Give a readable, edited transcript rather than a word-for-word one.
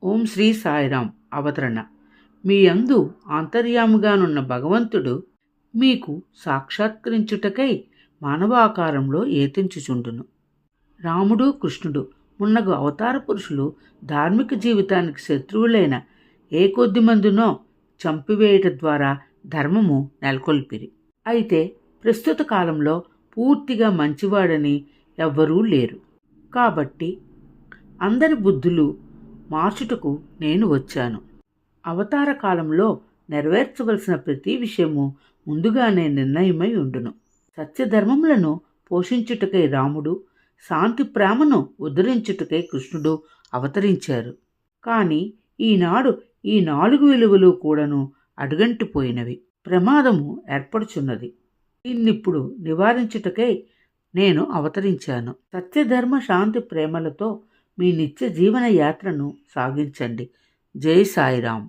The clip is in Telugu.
ఓం శ్రీ సాయిరాం అవతరణ. మీ యందు ఆంతర్యాముగానున్న భగవంతుడు మీకు సాక్షాత్కరించుటకై మానవాకారంలో ఏతించుచుండును. రాముడు కృష్ణుడు మున్నగు అవతార పురుషులు ధార్మిక జీవితానికి శత్రువులైన ఏ కొద్ది మందినో చంపివేయట ద్వారా ధర్మము నెలకొల్పిరి. అయితే ప్రస్తుత కాలంలో పూర్తిగా మంచివాడని ఎవ్వరూ లేరు. కాబట్టి అందరి బుద్ధులు మార్చుటకు నేను వచ్చాను. అవతార కాలంలో నెరవేర్చవలసిన ప్రతి విషయము ముందుగానే నిర్ణయమై ఉండును. సత్యధర్మములను పోషించుటకై రాముడు, శాంతి ప్రేమను ఉద్ధరించుటకై కృష్ణుడు అవతరించారు. కానీ ఈనాడు ఈ 4 విలువలు కూడాను అడుగంటిపోయినవి. ప్రమాదము ఏర్పడుచున్నది. దీన్నిప్పుడు నివారించుటకై నేను అవతరించాను. సత్యధర్మ శాంతి ప్రేమలతో మీ నిత్య జీవన యాత్రను సాగించండి. జై సాయిరాం.